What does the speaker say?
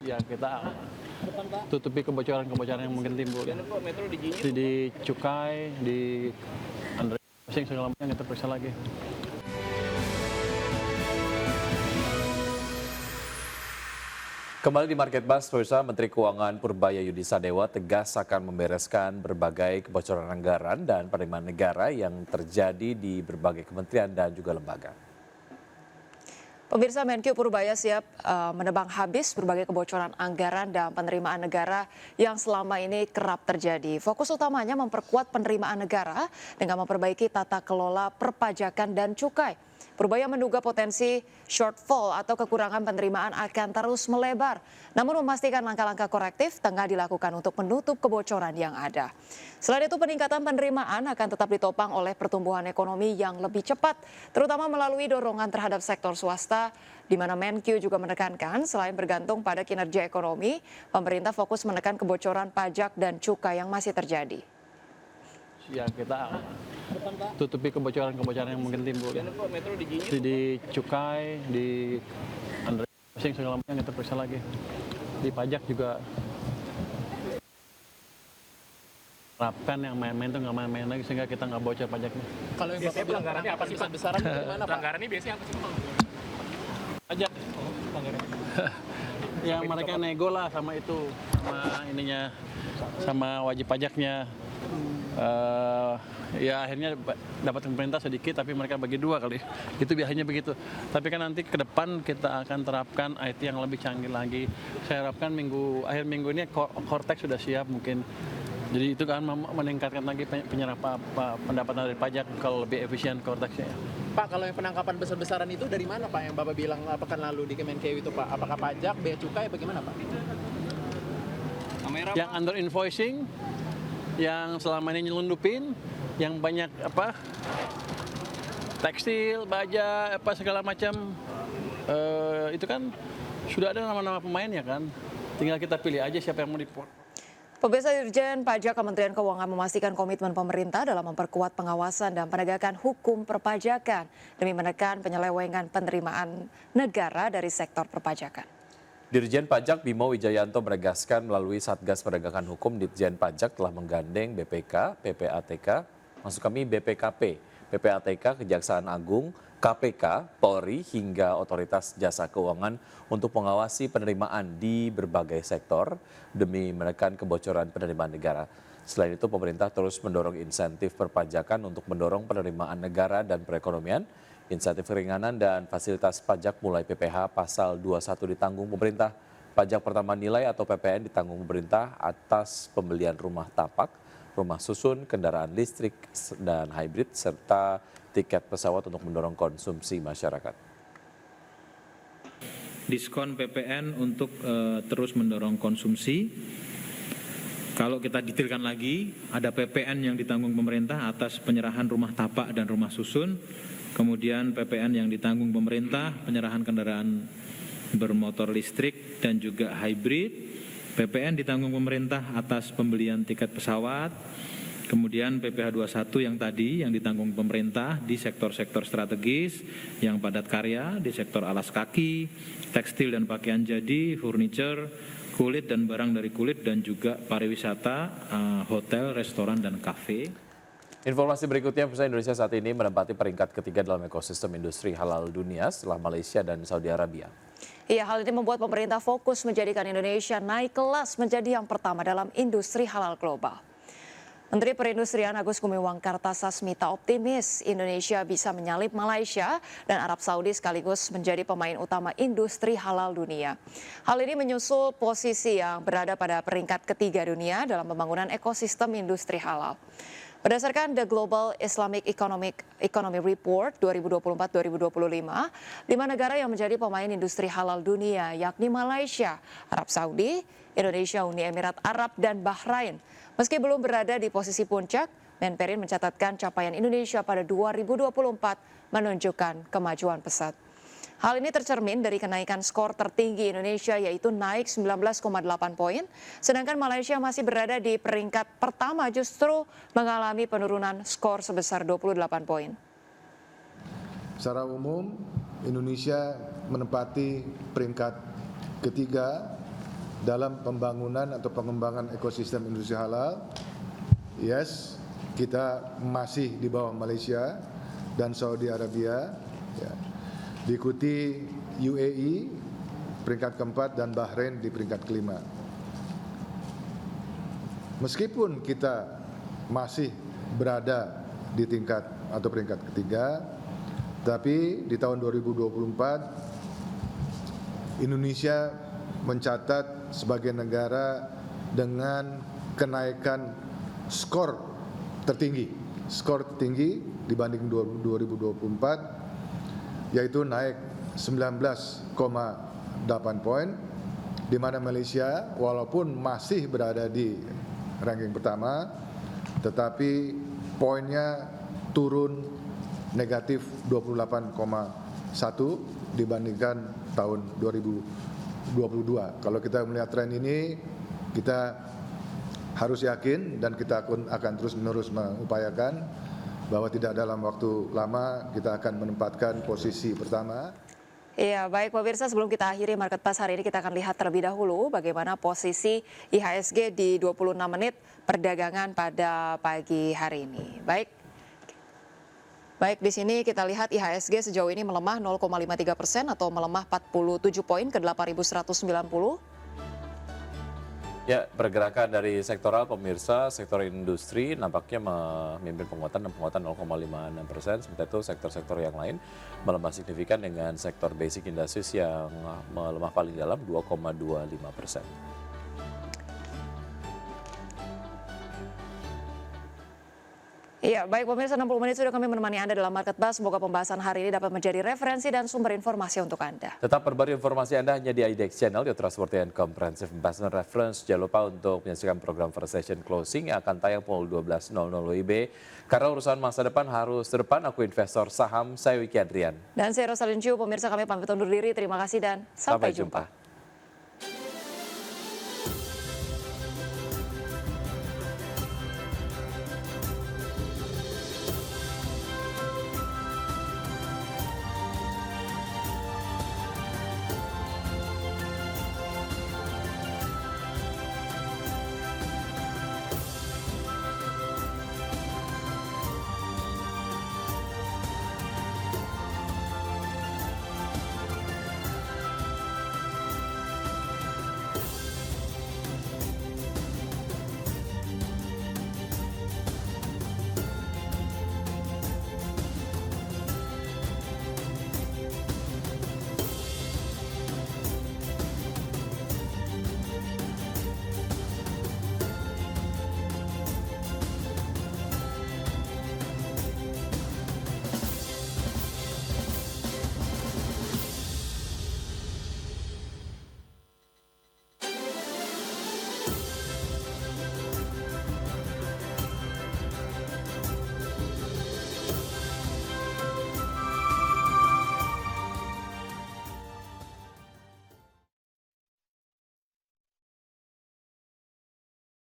ya kita tutupi kebocoran-kebocoran yang mungkin timbul. Di cukai, di underpricing segala macam kita periksa lagi. Kembali di Market Buzz, pemirsa, Menteri Keuangan Purbaya Yudisadewa tegas akan membereskan berbagai kebocoran anggaran dan penerimaan negara yang terjadi di berbagai kementerian dan juga lembaga. Pemirsa, Menkyu Purbaya siap menebang habis berbagai kebocoran anggaran dan penerimaan negara yang selama ini kerap terjadi. Fokus utamanya memperkuat penerimaan negara dengan memperbaiki tata kelola perpajakan dan cukai. Purbaya menduga potensi shortfall atau kekurangan penerimaan akan terus melebar, namun memastikan langkah-langkah korektif tengah dilakukan untuk menutup kebocoran yang ada. Selain itu, peningkatan penerimaan akan tetap ditopang oleh pertumbuhan ekonomi yang lebih cepat, terutama melalui dorongan terhadap sektor swasta, di mana Menkyu juga menekankan selain bergantung pada kinerja ekonomi, pemerintah fokus menekan kebocoran pajak dan cukai yang masih terjadi. Ya kita tutupi kebocoran-kebocoran yang mungkin timbul. Di cukai, di underpricing segala macam kita periksa lagi. Di pajak juga terapkan yang main-main itu nggak main-main lagi sehingga kita nggak bocor pajaknya. Kalau yang biasanya pelanggarannya apa sih, Pak? Besaran gimana, Pak? Pelanggarannya biasanya apa sih, Pak? Pajak. Yang mereka nego lah sama itu, sama ininya, sama wajib pajaknya. Ya akhirnya dapat pemerintah sedikit tapi mereka bagi dua kali, itu biasanya begitu. Tapi kan nanti ke depan kita akan terapkan IT yang lebih canggih lagi. Saya harapkan akhir minggu ini Cortex sudah siap mungkin. Jadi itu kan meningkatkan lagi penyerapan pendapatan dari pajak kalau lebih efisien Cortexnya. Pak, kalau yang penangkapan besar-besaran itu dari mana, Pak, yang Bapak bilang pekan lalu di Kemenkeu itu, Pak? Apakah pajak, bea cukai, bagaimana, Pak? Yang under invoicing, yang selama ini nyelundupin, yang banyak tekstil, baja, segala macam, itu kan sudah ada nama-nama pemainnya kan, tinggal kita pilih aja siapa yang mau diport. Pemirsa, Dirjen Pajak Kementerian Keuangan memastikan komitmen pemerintah dalam memperkuat pengawasan dan penegakan hukum perpajakan demi menekan penyelewengan penerimaan negara dari sektor perpajakan. Dirjen Pajak Bimo Wijayanto menegaskan melalui Satgas Penegakan Hukum Ditjen Pajak telah menggandeng BPK, PPATK, BPKP, PPATK, Kejaksaan Agung, KPK, Polri hingga Otoritas Jasa Keuangan untuk mengawasi penerimaan di berbagai sektor demi menekan kebocoran penerimaan negara. Selain itu, pemerintah terus mendorong insentif perpajakan untuk mendorong penerimaan negara dan perekonomian. Insentif keringanan dan fasilitas pajak mulai PPh pasal 21 ditanggung pemerintah. Pajak pertama nilai atau PPN ditanggung pemerintah atas pembelian rumah tapak, rumah susun, kendaraan listrik dan hybrid, serta tiket pesawat untuk mendorong konsumsi masyarakat. Diskon PPN untuk terus mendorong konsumsi. Kalau kita detailkan lagi, ada PPN yang ditanggung pemerintah atas penyerahan rumah tapak dan rumah susun. Kemudian PPN yang ditanggung pemerintah, penyerahan kendaraan bermotor listrik dan juga hybrid. PPN ditanggung pemerintah atas pembelian tiket pesawat. Kemudian PPh 21 yang tadi yang ditanggung pemerintah di sektor-sektor strategis, yang padat karya, di sektor alas kaki, tekstil dan pakaian jadi, furniture, kulit dan barang dari kulit, dan juga pariwisata, hotel, restoran, dan kafe. Informasi berikutnya, pemirsa, Indonesia saat ini menempati peringkat ketiga dalam ekosistem industri halal dunia setelah Malaysia dan Saudi Arabia. Iya, hal ini membuat pemerintah fokus menjadikan Indonesia naik kelas menjadi yang pertama dalam industri halal global. Menteri Perindustrian Agus Gumiwang Kartasasmita optimis Indonesia bisa menyalip Malaysia dan Arab Saudi sekaligus menjadi pemain utama industri halal dunia. Hal ini menyusul posisi yang berada pada peringkat ketiga dunia dalam pembangunan ekosistem industri halal. Berdasarkan The Global Islamic Economy Report 2024-2025, 5 negara yang menjadi pemain industri halal dunia yakni Malaysia, Arab Saudi, Indonesia, Uni Emirat Arab, dan Bahrain. Meski belum berada di posisi puncak, Menperin mencatatkan capaian Indonesia pada 2024 menunjukkan kemajuan pesat. Hal ini tercermin dari kenaikan skor tertinggi Indonesia yaitu naik 19,8 poin, sedangkan Malaysia masih berada di peringkat pertama justru mengalami penurunan skor sebesar 28 poin. Secara umum, Indonesia menempati peringkat ketiga dalam pembangunan atau pengembangan ekosistem industri halal. Yes, kita masih di bawah Malaysia dan Saudi Arabia, ya. Diikuti UAE peringkat keempat dan Bahrain di peringkat kelima. Meskipun kita masih berada di tingkat atau peringkat ketiga, tapi di tahun 2024 Indonesia mencatat sebagai negara dengan kenaikan skor tertinggi dibanding 2024, yaitu naik 19,8 poin, di mana Malaysia walaupun masih berada di ranking pertama, tetapi poinnya turun negatif 28,1 dibandingkan tahun 2022. Kalau kita melihat tren ini, kita harus yakin dan kita akan terus-menerus mengupayakan bahwa tidak dalam waktu lama kita akan menempatkan posisi pertama. Iya, baik pemirsa, sebelum kita akhiri Market Pass hari ini, kita akan lihat terlebih dahulu bagaimana posisi IHSG di 26 menit perdagangan pada pagi hari ini. Baik, di sini kita lihat IHSG sejauh ini melemah 0,53% atau melemah 47 poin ke 8.190. Ya, pergerakan dari sektoral pemirsa, sektor industri nampaknya memimpin penguatan 0,56%. Sementara itu sektor-sektor yang lain melemah signifikan dengan sektor basic industries yang melemah paling dalam 2,25%. Iya, baik pemirsa, 60 menit sudah kami menemani Anda dalam Market Pass. Semoga pembahasan hari ini dapat menjadi referensi dan sumber informasi untuk Anda. Tetap perbarui informasi Anda hanya di IDX Channel, Your Trustworthy and Comprehensive Investment Reference. Jangan lupa untuk menyaksikan program First Session Closing yang akan tayang pukul 12.00 WIB. Karena urusan masa depan harus depan, aku investor saham, saya Wiki Adrian. Dan saya Rosalyn Chiu, pemirsa kami pamit undur diri. Terima kasih dan sampai jumpa.